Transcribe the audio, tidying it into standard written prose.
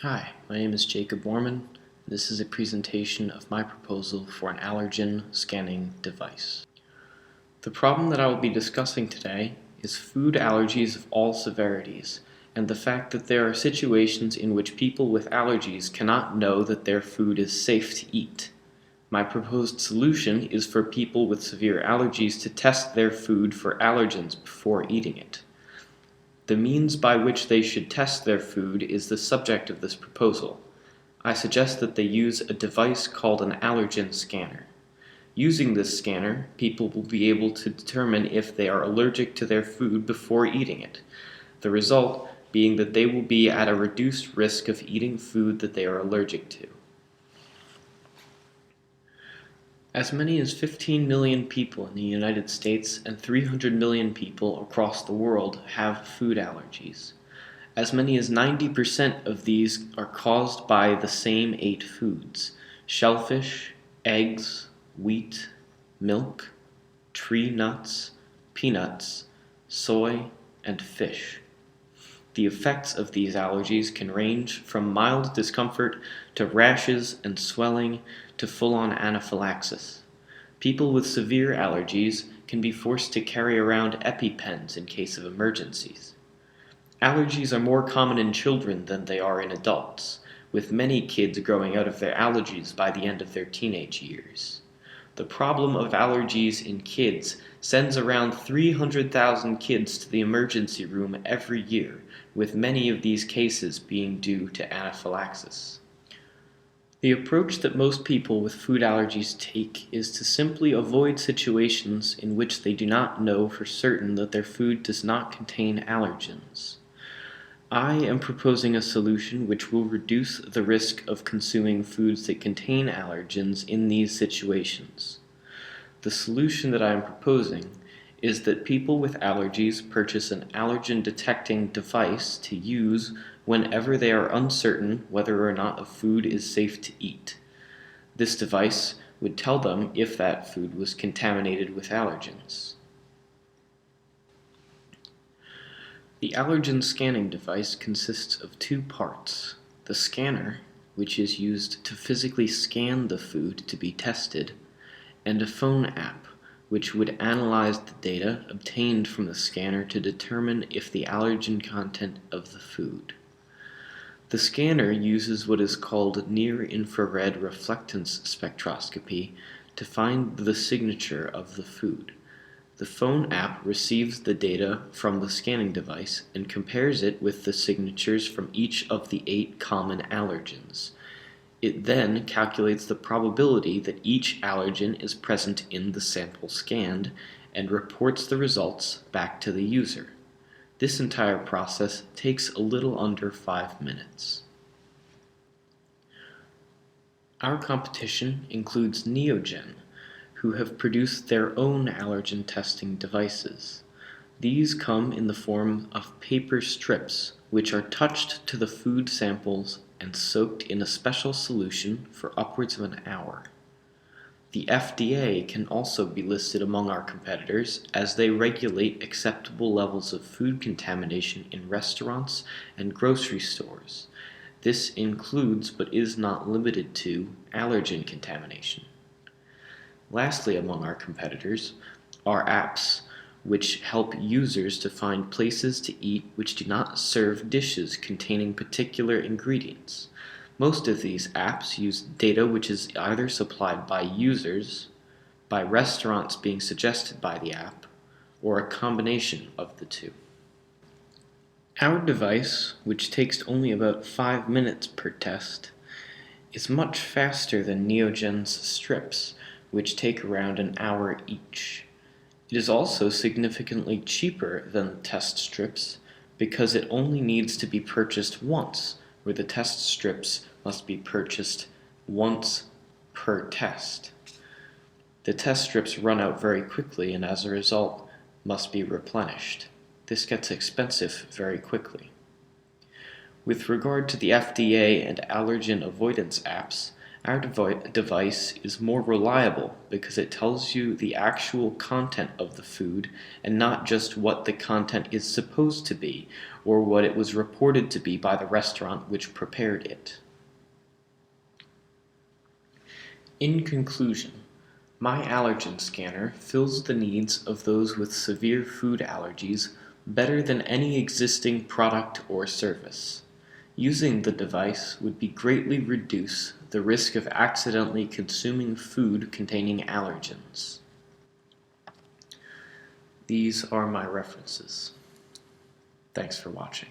Hi, my name is Jacob Warman. This is a presentation of my proposal for an allergen scanning device. The problem that I will be discussing today is food allergies of all severities, and the fact that there are situations in which people with allergies cannot know that their food is safe to eat. My proposed solution is for people with severe allergies to test their food for allergens before eating it. The means by which they should test their food is the subject of this proposal. I suggest that they use a device called an allergen scanner. Using this scanner, people will be able to determine if they are allergic to their food before eating it, the result being that they will be at a reduced risk of eating food that they are allergic to. As many as 15 million people in the United States and 300 million people across the world have food allergies. As many as 90% of these are caused by the same 8 foods: shellfish, eggs, wheat, milk, tree nuts, peanuts, soy, and fish. The effects of these allergies can range from mild discomfort to rashes and swelling to full-on anaphylaxis. People with severe allergies can be forced to carry around EpiPens in case of emergencies. Allergies are more common in children than they are in adults, with many kids growing out of their allergies by the end of their teenage years. The problem of allergies in kids sends around 300,000 kids to the emergency room every year, with many of these cases being due to anaphylaxis. The approach that most people with food allergies take is to simply avoid situations in which they do not know for certain that their food does not contain allergens. I am proposing a solution which will reduce the risk of consuming foods that contain allergens in these situations. The solution that I am proposing is that people with allergies purchase an allergen detecting device to use whenever they are uncertain whether or not a food is safe to eat. This device would tell them if that food was contaminated with allergens. The allergen scanning device consists of 2 parts: the scanner, which is used to physically scan the food to be tested, and a phone app, which would analyze the data obtained from the scanner to determine if the allergen content of the food. The scanner uses what is called near-infrared reflectance spectroscopy to find the signature of the food. The phone app receives the data from the scanning device and compares it with the signatures from each of the 8 common allergens. It then calculates the probability that each allergen is present in the sample scanned and reports the results back to the user. This entire process takes a little under 5 minutes. Our competition includes Neogen, who have produced their own allergen testing devices. These come in the form of paper strips, which are touched to the food samples and soaked in a special solution for upwards of an hour. The FDA can also be listed among our competitors, as they regulate acceptable levels of food contamination in restaurants and grocery stores. This includes, but is not limited to, allergen contamination. Lastly, among our competitors are apps which help users to find places to eat which do not serve dishes containing particular ingredients. Most of these apps use data which is either supplied by users, by restaurants being suggested by the app, or a combination of the two. Our device, which takes only about 5 minutes per test, is much faster than Neogen's strips, which take around an hour each. It is also significantly cheaper than the test strips because it only needs to be purchased once, where the test strips must be purchased once per test. The test strips run out very quickly and as a result must be replenished. This gets expensive very quickly. With regard to the FDA and allergen avoidance apps, Our device is more reliable because it tells you the actual content of the food and not just what the content is supposed to be or what it was reported to be by the restaurant which prepared it. In conclusion, my allergen scanner fills the needs of those with severe food allergies better than any existing product or service. Using the device would greatly reduce the risk of accidentally consuming food containing allergens. These are my references. Thanks for watching.